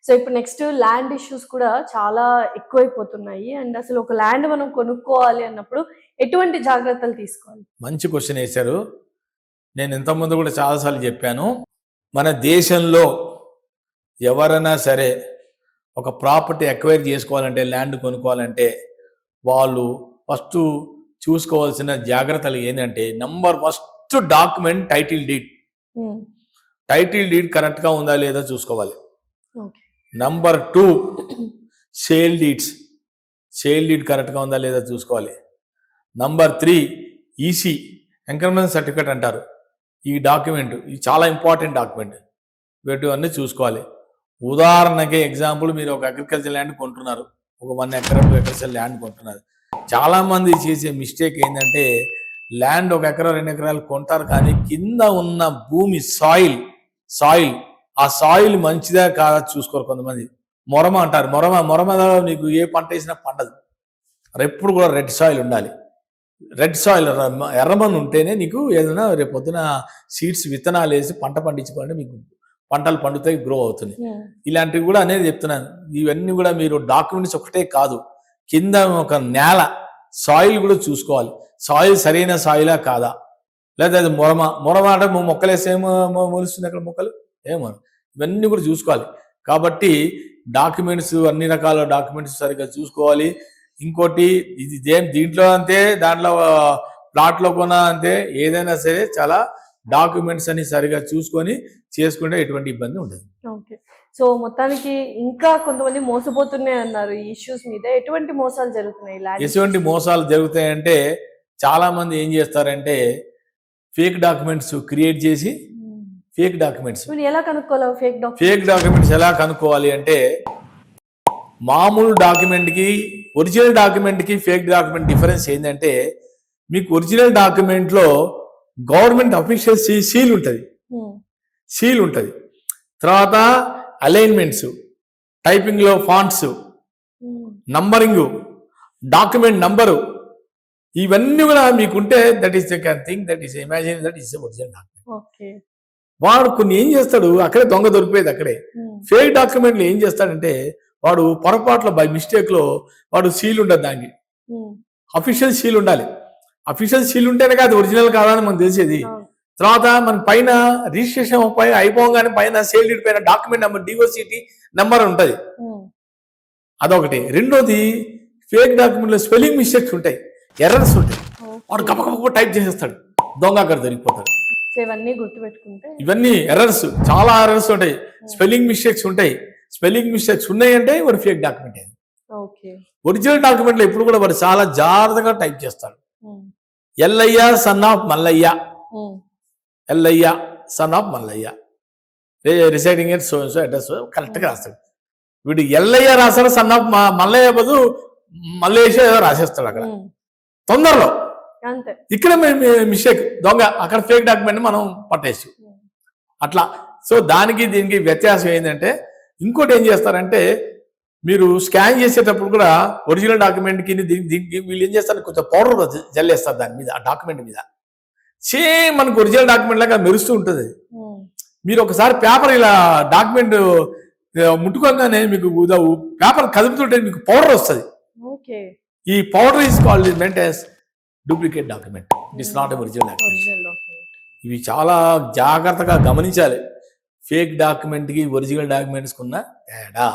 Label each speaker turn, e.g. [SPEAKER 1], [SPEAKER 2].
[SPEAKER 1] So ఇప్పుడు next land issues కూడా చాలా ఎక్కువైపోతున్నాయి. అండ్ అసలు ఒక ల్యాండ్ మనం కొనుక్కోవాలి అన్నప్పుడు ఎటువంటి జాగ్రత్తలు తీసుకోవాలి?
[SPEAKER 2] మంచి క్వశ్చన్ వేశారు. నేను ఇంతకుముందు కూడా చాలాసార్లు చెప్పాను. మన దేశంలో ఎవరైనా సరే ఒక ప్రాపర్టీ అక్వైర్ చేసుకోవాలంటే, ల్యాండ్ కొనుక్కోవాలంటే వాళ్ళు ఫస్ట్ చూసుకోవాల్సిన జాగ్రత్తలు ఏంటంటే, first document title deed. Title deed కరెక్ట్గా ఉందా లేదా చూసుకోవాలి. Number 2 sale deeds. Sale deed కరెక్ట్గా ఉందా లేదా చూసుకోవాలి. నంబర్ 3 ఈసీ ఎంకరేజ్మెంట్ సర్టిఫికేట్ అంటారు. ఈ డాక్యుమెంట్ ఇది చాలా ఇంపార్టెంట్ డాక్యుమెంట్. వీటివన్నీ చూసుకోవాలి. ఉదాహరణకి ఎగ్జాంపుల్, మీరు ఒక అగ్రికల్చర్ ల్యాండ్ కొంటున్నారు, ఒక 1 ఎకర్ 2 ఎకర్స్ ల్యాండ్ కొంటున్నారు. చాలామంది చేసే మిస్టేక్ ఏంటంటే, ల్యాండ్ 1 ఎకరా 2 ఎకరాలు కొంటారు, కానీ కింద ఉన్న భూమి సాయిల్ ఆ సాయిల్ మంచిదా కాదా చూసుకోరు. కొంతమంది మొరమ అంటారు. మొరమ నీకు ఏ పంట వేసినా పండదు. ఎప్పుడు కూడా రెడ్ సాయిల్ ఉండాలి. రెడ్ సాయిల్ ఎర్రమన్ ఉంటేనే నీకు ఏదైనా రేపు పొద్దున సీడ్స్ విత్తనాలు వేసి పంట పండించుకోండి, మీకు పంటలు పండుతాయి, గ్రో అవుతుంది. ఇలాంటివి కూడా అనేది చెప్తున్నాను. ఇవన్నీ కూడా మీరు డాక్యుమెంట్స్ ఒకటే కాదు, కింద ఒక నేల సాయిల్ కూడా చూసుకోవాలి. సాయిల్ సరైన సాయిలా కాదా, లేదా అది మొరమ అంటే మొక్కలు వేసేమో మొలుస్తుంది అక్కడ మొక్కలు ఏమో, ఇవన్నీ కూడా చూసుకోవాలి. కాబట్టి డాక్యుమెంట్స్ అన్ని రకాల డాక్యుమెంట్స్ సరిగ్గా చూసుకోవాలి. ఇంకోటి ఇది దీంట్లో అంతే, దాంట్లో ప్లాట్లో కొన్నా అంతే, ఏదైనా సరే చాలా డాక్యుమెంట్స్ అని సరిగా చూసుకొని చేసుకుంటే ఎటువంటి ఇబ్బంది ఉండదు.
[SPEAKER 1] ఓకే. సో మొత్తానికి ఇంకా కొంతమంది మోసపోతున్నాయి అన్నారు ఈ ఇష్యూస్ మీద. ఎటువంటి మోసాలు జరుగుతున్నాయి?
[SPEAKER 2] ఎటువంటి మోసాలు జరుగుతాయంటే, చాలా మంది ఏం చేస్తారంటే ఫేక్ డాక్యుమెంట్స్ క్రియేట్ చేసి ఫేక్ డాక్యుమెంట్స్
[SPEAKER 1] ఎలా కనుక్కోవాలి?
[SPEAKER 2] ఫేక్ డాక్యుమెంట్స్ ఎలా కనుక్కోవాలి అంటే, మామూలు డాక్యుమెంట్కి ఒరిజినల్ డాక్యుమెంట్కి ఫేక్ డాక్యుమెంట్ డిఫరెన్స్ ఏంటంటే, మీకు ఒరిజినల్ డాక్యుమెంట్లో గవర్నమెంట్ అఫీషియల్ సీల్ ఉంటుంది. తర్వాత అలైన్మెంట్స్, టైపింగ్లో ఫాంట్స్, నంబరింగ్, డాక్యుమెంట్ నంబరు, ఇవన్నీ కూడా మీకుంటే that is the thing, that is imagine that is original document. వాడు కొన్ని ఏం చేస్తాడు, అక్కడే దొంగ దొరికిపోయేది అక్కడే. ఫేక్ డాక్యుమెంట్లు ఏం చేస్తాడంటే, వాడు పొరపాట్లో బై మిస్టేక్ లో వాడు సీల్ ఉండదు, దానికి అఫీషియల్ సీల్ ఉండాలి. అఫీషియల్ సీల్ ఉంటేనే కాదు ఒరిజినల్ కాదని మనకు తెలిసేది. తర్వాత మన పైన రిజిస్ట్రేషన్ అయిపోగానే పైన సేల్ డీడ్ పైన డాక్యుమెంట్ నెంబర్, డిఓసిటీ నెంబర్ ఉంటుంది. అదొకటి. రెండోది, ఫేక్ డాక్యుమెంట్ లో స్పెల్లింగ్ మిస్టేక్స్ ఉంటాయి, ఎర్రర్స్ ఉంటాయి. వాడు గబగబ టైప్ చేసేస్తాడు, దొంగ అక్కడ దొరికిపోతాడు.
[SPEAKER 1] ఇవన్నీ గుర్తుపెట్టుకుంటే,
[SPEAKER 2] ఇవన్నీ ఎర్రర్స్, చాలా ఎర్రర్స్ ఉంటాయి, స్పెల్లింగ్ మిస్టేక్స్ ఉంటాయి. స్పెల్లింగ్ మిస్టేక్స్ ఉన్నాయంటే వాడు ఫేక్ డాక్యుమెంట్ అయింది. ఒరిజినల్ డాక్యుమెంట్ లో ఎప్పుడు కూడా వాడు చాలా జాగ్రత్తగా టైప్ చేస్తాడు. Ellaiah son of Mallaiah, Ellaiah son of Mallaiah, residing at so address correct గా రాస్తాడు. వీడు ఎల్లయ్య రాస్తాడు, సన్ ఆఫ్ మల్లయ్య బదులు మల్లేష్ రాసేస్తాడు అక్కడ తొందరలో. ఇక్కడ మిస్టేక్, దొంగ, అక్కడ ఫేక్ డాక్యుమెంట్ మనం పట్టేసి అట్లా. సో దానికి దీనికి వ్యత్యాసం ఏంటంటే, ఇంకోటి ఏం చేస్తారంటే, మీరు స్కాన్ చేసేటప్పుడు కూడా ఒరిజినల్ డాక్యుమెంట్కి వీళ్ళు ఏం చేస్తారు, కొంచెం పౌడర్ జల్లేస్తారు దాని మీద, ఆ డాక్యుమెంట్ మీద. సేమ్ మనకు ఒరిజినల్ డాక్యుమెంట్ లాగా మెరుస్తూ ఉంటుంది. మీరు ఒకసారి పేపర్ ఇలా డాక్యుమెంట్ ముట్టుకోగానే మీకు పేపర్ కదుపుతుంటే మీకు పౌడర్ వస్తుంది. ఈ powder is called meant as duplicate document. It is not a original document. ఇవి చాలా జాగ్రత్తగా గమనించాలి, ఫేక్ డాక్యుమెంట్ కి ఒరిజినల్ డాక్యుమెంట్స్ కున్న తేడా.